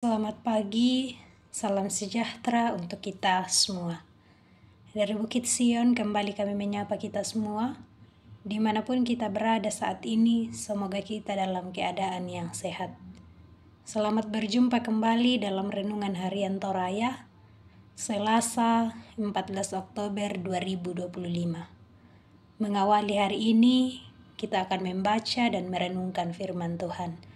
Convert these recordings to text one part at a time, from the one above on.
Selamat pagi, salam sejahtera untuk kita semua. Dari Bukit Sion kembali kami menyapa kita semua. Dimanapun kita berada saat ini, semoga kita dalam keadaan yang sehat. Selamat berjumpa kembali dalam Renungan Harian Toraya, Selasa 14 Oktober 2025. Mengawali hari ini, kita akan membaca dan merenungkan firman Tuhan.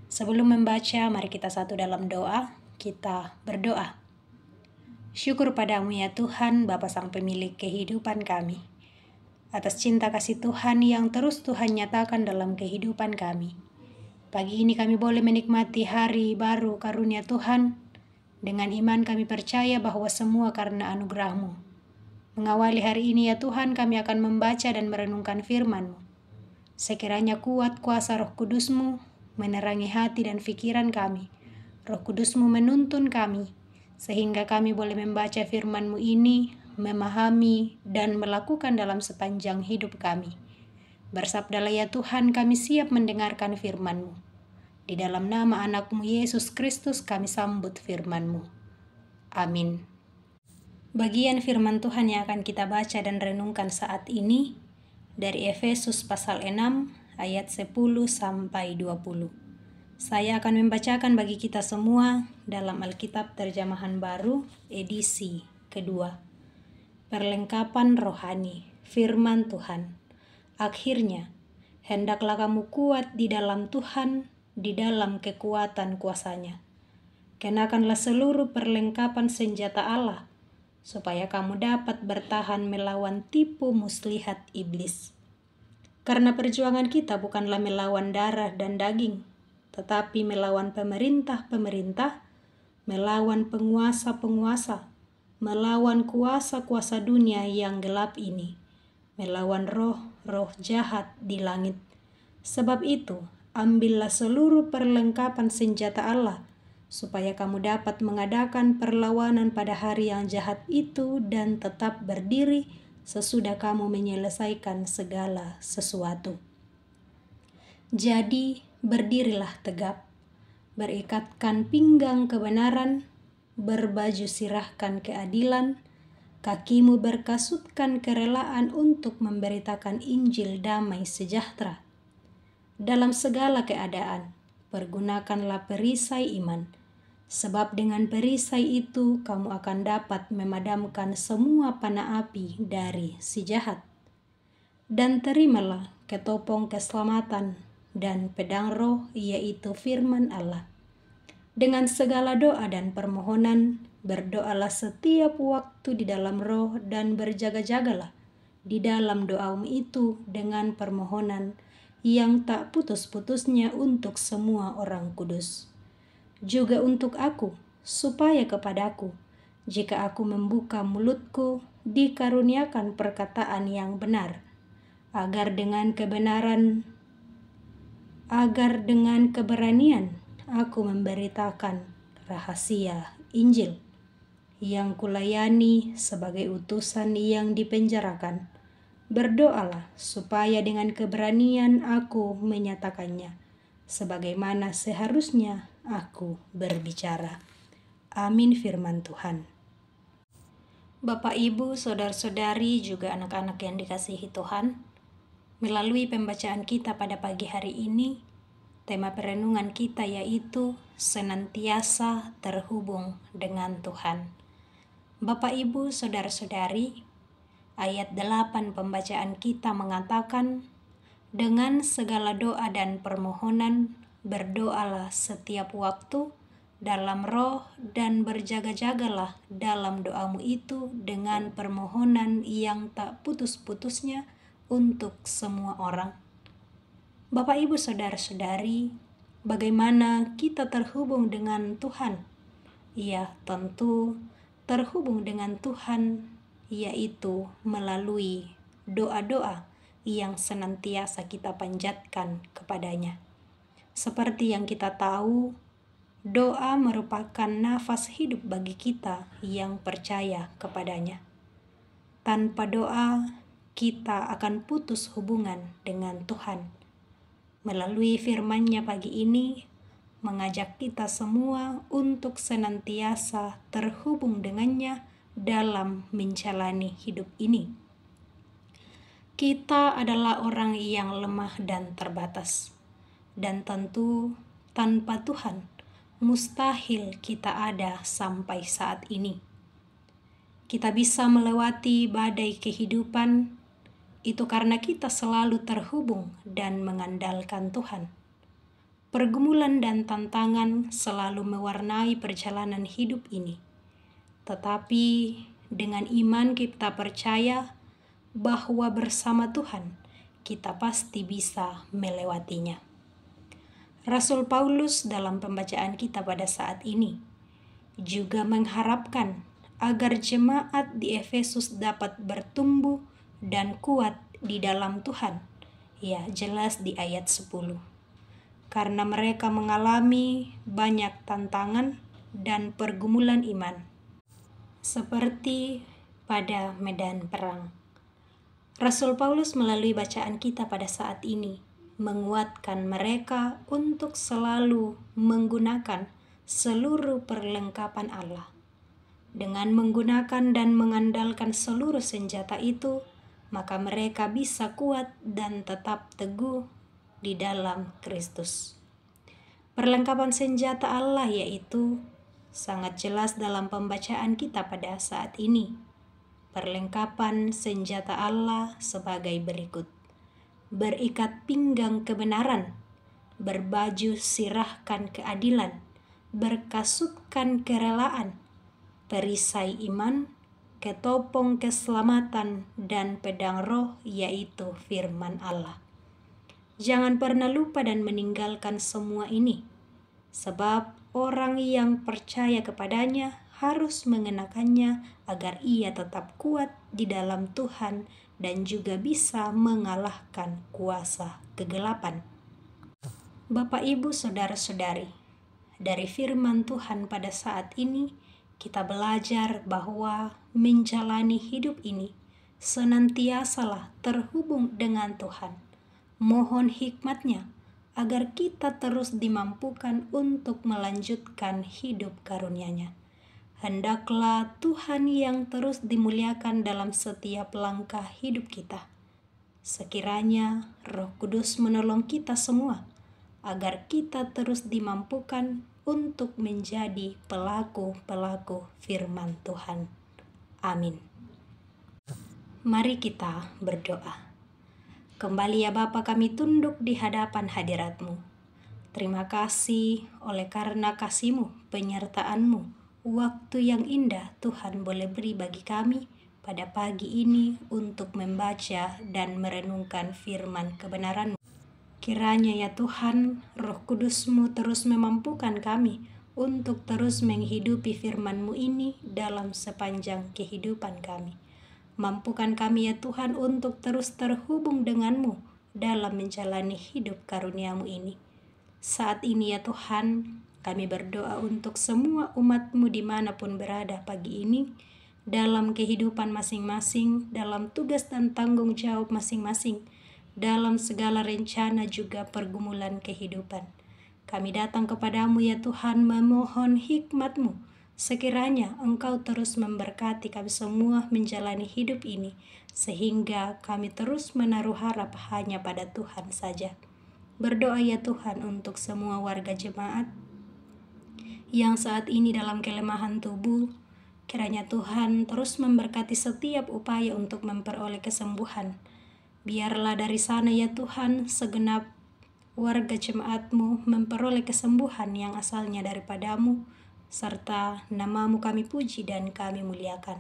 Sebelum membaca, mari kita satu dalam doa. Kita berdoa. Syukur padamu ya Tuhan, Bapa Sang Pemilik kehidupan kami. Atas cinta kasih Tuhan yang terus Tuhan nyatakan dalam kehidupan kami. Pagi ini kami boleh menikmati hari baru karunia Tuhan. Dengan iman kami percaya bahwa semua karena anugerah-Mu. Mengawali hari ini ya Tuhan, kami akan membaca dan merenungkan firman-Mu. Sekiranya kuat kuasa Roh Kudus-Mu menerangi hati dan pikiran kami. Roh Kudus-Mu menuntun kami, sehingga kami boleh membaca firman-Mu ini, memahami, dan melakukan dalam sepanjang hidup kami. Bersabdalah ya Tuhan, kami siap mendengarkan firman-Mu. Di dalam nama anak-Mu Yesus Kristus kami sambut firman-Mu. Amin. Bagian firman Tuhan yang akan kita baca dan renungkan saat ini dari Efesus pasal 6 ayat 10 sampai 20. Saya akan membacakan bagi kita semua dalam Alkitab Terjemahan Baru edisi kedua. Perlengkapan rohani, firman Tuhan. Akhirnya, hendaklah kamu kuat di dalam Tuhan, di dalam kekuatan kuasa-Nya. Kenakanlah seluruh perlengkapan senjata Allah, supaya kamu dapat bertahan melawan tipu muslihat iblis. Karena perjuangan kita bukanlah melawan darah dan daging, tetapi melawan pemerintah-pemerintah, melawan penguasa-penguasa, melawan kuasa-kuasa dunia yang gelap ini, melawan roh-roh jahat di langit. Sebab itu, ambillah seluruh perlengkapan senjata Allah, supaya kamu dapat mengadakan perlawanan pada hari yang jahat itu dan tetap berdiri sesudah kamu menyelesaikan segala sesuatu. Jadi, berdirilah tegap, berikatkan pinggang kebenaran, berbaju sirahkan keadilan, kakimu berkasutkan kerelaan untuk memberitakan Injil damai sejahtera. Dalam segala keadaan, pergunakanlah perisai iman, sebab dengan perisai itu kamu akan dapat memadamkan semua panah api dari si jahat. Dan terimalah ketopong keselamatan dan pedang roh, yaitu firman Allah. Dengan segala doa dan permohonan, berdoalah setiap waktu di dalam roh dan berjaga-jagalah di dalam doamu itu dengan permohonan yang tak putus-putusnya untuk semua orang kudus. Juga untuk aku, supaya kepadaku, jika aku membuka mulutku, dikaruniakan perkataan yang benar, agar dengan keberanian aku memberitakan rahasia Injil yang kulayani sebagai utusan yang dipenjarakan. Berdoalah supaya dengan keberanian aku menyatakannya, sebagaimana seharusnya aku berbicara. Amin firman Tuhan. Bapak, Ibu, saudara-saudari, juga anak-anak yang dikasihi Tuhan, melalui pembacaan kita pada pagi hari ini, tema perenungan kita yaitu senantiasa terhubung dengan Tuhan. Bapak, Ibu, saudara-saudari, ayat 8 pembacaan kita mengatakan, dengan segala doa dan permohonan, berdoalah setiap waktu dalam roh dan berjaga-jagalah dalam doamu itu dengan permohonan yang tak putus-putusnya untuk semua orang. Bapak, Ibu, saudara-saudari, bagaimana kita terhubung dengan Tuhan? Ya, tentu terhubung dengan Tuhan yaitu melalui doa-doa yang senantiasa kita panjatkan kepadanya. Seperti yang kita tahu, doa merupakan nafas hidup bagi kita yang percaya kepadanya. Tanpa doa, kita akan putus hubungan dengan Tuhan. Melalui firman-Nya pagi ini, mengajak kita semua untuk senantiasa terhubung dengannya dalam menjalani hidup ini. Kita adalah orang yang lemah dan terbatas, dan tentu tanpa Tuhan mustahil kita ada sampai saat ini. Kita bisa melewati badai kehidupan itu karena kita selalu terhubung dan mengandalkan Tuhan. Pergumulan dan tantangan selalu mewarnai perjalanan hidup ini. Tetapi dengan iman kita percaya bahwa bersama Tuhan kita pasti bisa melewatinya. Rasul Paulus dalam pembacaan kita pada saat ini juga mengharapkan agar jemaat di Efesus dapat bertumbuh dan kuat di dalam Tuhan. Ya, jelas di ayat 10. Karena mereka mengalami banyak tantangan dan pergumulan iman, seperti pada medan perang. Rasul Paulus melalui bacaan kita pada saat ini menguatkan mereka untuk selalu menggunakan seluruh perlengkapan Allah. Dengan menggunakan dan mengandalkan seluruh senjata itu, maka mereka bisa kuat dan tetap teguh di dalam Kristus. Perlengkapan senjata Allah yaitu sangat jelas dalam pembacaan kita pada saat ini. Perlengkapan senjata Allah sebagai berikut: berikat pinggang kebenaran, berbaju sirahkan keadilan, berkasutkan kerelaan, perisai iman, ketopong keselamatan, dan pedang roh yaitu firman Allah. Jangan pernah lupa dan meninggalkan semua ini, sebab orang yang percaya kepadanya harus mengenakannya agar ia tetap kuat di dalam Tuhan dan juga bisa mengalahkan kuasa kegelapan. Bapak, Ibu, Saudara-saudari, dari firman Tuhan pada saat ini kita belajar bahwa menjalani hidup ini senantiasalah terhubung dengan Tuhan. Mohon hikmat-Nya agar kita terus dimampukan untuk melanjutkan hidup karunia-Nya. Hendaklah Tuhan yang terus dimuliakan dalam setiap langkah hidup kita. Sekiranya Roh Kudus menolong kita semua agar kita terus dimampukan untuk menjadi pelaku-pelaku firman Tuhan. Amin. Mari kita berdoa. Kembali ya Bapa, kami tunduk di hadapan hadirat-Mu. Terima kasih oleh karena kasih-Mu, penyertaan-Mu, waktu yang indah Tuhan boleh beri bagi kami pada pagi ini untuk membaca dan merenungkan firman kebenaran-Mu. Kiranya ya Tuhan, Roh Kudus-Mu terus memampukan kami untuk terus menghidupi firman-Mu ini dalam sepanjang kehidupan kami. Mampukan kami ya Tuhan untuk terus terhubung dengan-Mu dalam menjalani hidup karunia-Mu ini. Saat ini ya Tuhan, kami berdoa untuk semua umat-Mu dimanapun berada pagi ini, dalam kehidupan masing-masing, dalam tugas dan tanggung jawab masing-masing, dalam segala rencana juga pergumulan kehidupan. Kami datang kepadamu ya Tuhan memohon hikmat-Mu. Sekiranya Engkau terus memberkati kami semua menjalani hidup ini, sehingga kami terus menaruh harap hanya pada Tuhan saja. Berdoa ya Tuhan untuk semua warga jemaat yang saat ini dalam kelemahan tubuh. Kiranya Tuhan terus memberkati setiap upaya untuk memperoleh kesembuhan. Biarlah dari sana ya Tuhan segenap warga jemaat-Mu memperoleh kesembuhan yang asalnya daripada-Mu, serta nama-Mu kami puji dan kami muliakan.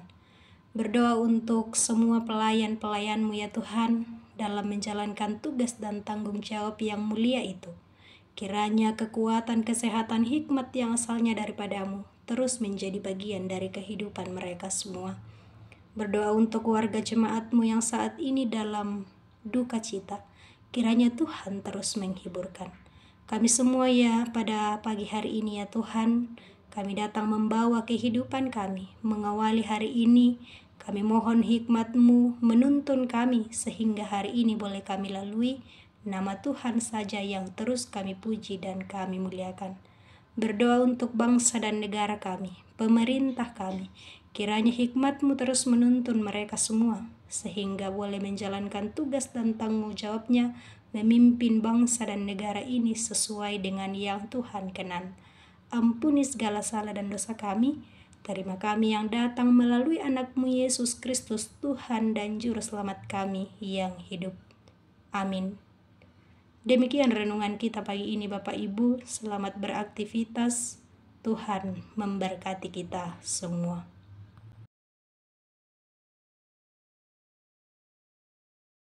Berdoa untuk semua pelayan-pelayan-Mu ya Tuhan dalam menjalankan tugas dan tanggung jawab yang mulia itu. Kiranya kekuatan, kesehatan, hikmat yang asalnya daripada-Mu terus menjadi bagian dari kehidupan mereka semua. Berdoa untuk warga jemaat-Mu yang saat ini dalam duka cita, kiranya Tuhan terus menghiburkan. Kami semua ya pada pagi hari ini ya Tuhan, kami datang membawa kehidupan kami, mengawali hari ini. Kami mohon hikmat-Mu menuntun kami sehingga hari ini boleh kami lalui. Nama Tuhan saja yang terus kami puji dan kami muliakan. Berdoa untuk bangsa dan negara kami, pemerintah kami. Kiranya hikmat-Mu terus menuntun mereka semua, sehingga boleh menjalankan tugas dan tanggung jawabnya memimpin bangsa dan negara ini sesuai dengan yang Tuhan kenan. Ampuni segala salah dan dosa kami. Terima kami yang datang melalui anak-Mu Yesus Kristus, Tuhan dan Juru Selamat kami yang hidup. Amin. Demikian renungan kita pagi ini Bapak Ibu. Selamat beraktivitas. Tuhan memberkati kita semua.